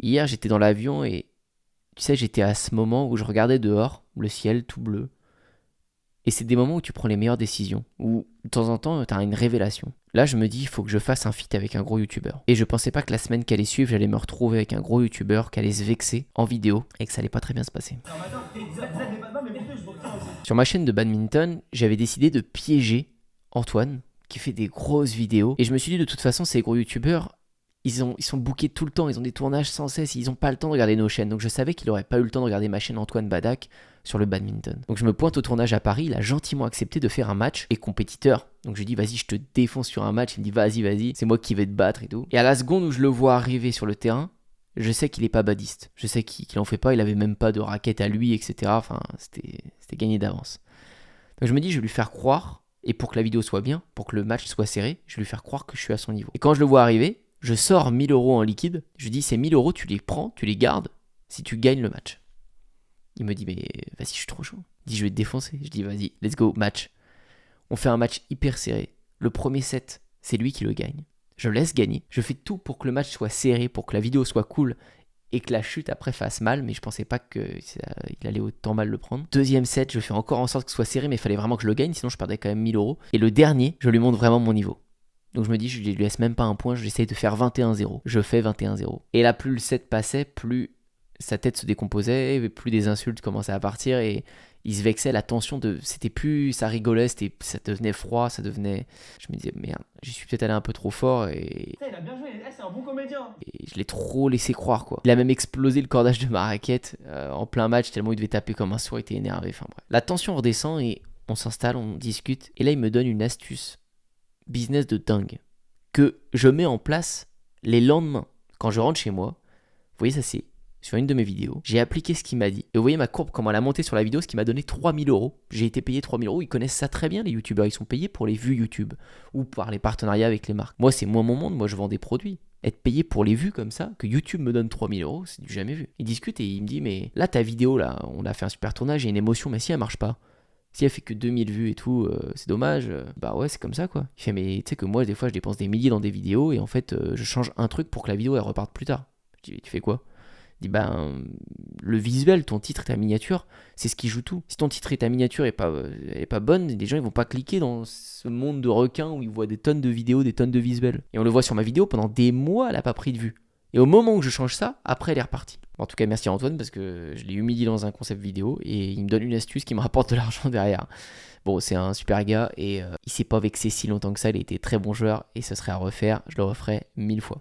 Hier, j'étais dans l'avion et tu sais, j'étais à ce moment où je regardais dehors, le ciel tout bleu. Et c'est des moments où tu prends les meilleures décisions, où de temps en temps, tu as une révélation. Là, je me dis, il faut que je fasse un feat avec un gros youtubeur. Et je pensais pas que la semaine qui allait suivre, j'allais me retrouver avec un gros youtubeur qui allait se vexer en vidéo et que ça allait pas très bien se passer. Sur ma chaîne de badminton, j'avais décidé de piéger Antoine, qui fait des grosses vidéos. Et je me suis dit, de toute façon, ces gros youtubeurs, ils sont bookés tout le temps, ils ont des tournages sans cesse, ils n'ont pas le temps de regarder nos chaînes. Donc je savais qu'il n'aurait pas eu le temps de regarder ma chaîne Antoine Badak sur le badminton. Donc je me pointe au tournage à Paris, il a gentiment accepté de faire un match et compétiteur. Donc je lui dis vas-y, je te défonce sur un match, il me dit vas-y, c'est moi qui vais te battre et tout. Et à la seconde où je le vois arriver sur le terrain, je sais qu'il est pas badiste. Je sais qu'il en fait pas, il avait même pas de raquette à lui, etc. Enfin, c'était gagné d'avance. Donc je me dis, je vais lui faire croire, et pour que la vidéo soit bien, pour que le match soit serré, je vais lui faire croire que je suis à son niveau. Et quand je le vois arriver, je sors 1 000 € en liquide, je lui dis, ces 1 000 €, tu les prends, tu les gardes, si tu gagnes le match. Il me dit, mais vas-y, je suis trop chaud. Il dit, je vais te défoncer. Je dis, vas-y, let's go, match. On fait un match hyper serré. Le premier set, c'est lui qui le gagne. Je le laisse gagner. Je fais tout pour que le match soit serré, pour que la vidéo soit cool et que la chute après fasse mal, mais je pensais pas qu'il allait autant mal le prendre. Deuxième set, je fais encore en sorte que ce soit serré, mais il fallait vraiment que je le gagne, sinon je perdais quand même 1 000 €. Et le dernier, je lui montre vraiment mon niveau. Donc je me dis, je lui laisse même pas un point, j'essaye de faire 21-0. Je fais 21-0. Et là, plus le set passait, plus sa tête se décomposait, plus des insultes commençaient à partir et il se vexait, la tension c'était plus, ça rigolait, ça devenait froid, ça devenait, je me disais merde, j'y suis peut-être allé un peu trop fort et Il a bien joué, c'est un bon comédien. et je l'ai trop laissé croire quoi. Il a même explosé le cordage de ma raquette en plein match tellement il devait taper comme un sourd, il était énervé, enfin bref. La tension redescend et on s'installe, on discute et là il me donne une astuce business de dingue que je mets en place les lendemains quand je rentre chez moi. Vous voyez, ça c'est sur une de mes vidéos. J'ai appliqué ce qu'il m'a dit. Et vous voyez ma courbe, comment elle a monté sur la vidéo, ce qui m'a donné 3 000 €. J'ai été payé 3 000 €. Ils connaissent ça très bien, les youtubeurs. Ils sont payés pour les vues YouTube ou par les partenariats avec les marques. Moi, c'est moi mon monde. Moi, je vends des produits. Être payé pour les vues comme ça, que YouTube me donne 3 000 €, c'est du jamais vu. Il discute et il me dit, mais là, ta vidéo, là, on a fait un super tournage, il y a une émotion, mais si elle marche pas, si elle fait que 2000 vues et tout, c'est dommage. Bah ouais, c'est comme ça quoi. Il fait, mais tu sais que moi, des fois, je dépense des milliers dans des vidéos et en fait, je change un truc pour que la vidéo elle reparte plus tard. Je dis, tu fais quoi? Il dit, ben, le visuel, ton titre et ta miniature, c'est ce qui joue tout. Si ton titre et ta miniature est pas bonne, les gens ils vont pas cliquer dans ce monde de requins où ils voient des tonnes de vidéos, des tonnes de visuels. Et on le voit sur ma vidéo, pendant des mois, elle a pas pris de vue. Et au moment où je change ça, après elle est repartie. En tout cas, merci à Antoine parce que je l'ai humilié dans un concept vidéo et il me donne une astuce qui me rapporte de l'argent derrière. Bon, c'est un super gars et il s'est pas vexé si longtemps que ça, il a été très bon joueur et ce serait à refaire, je le referai 1000 fois.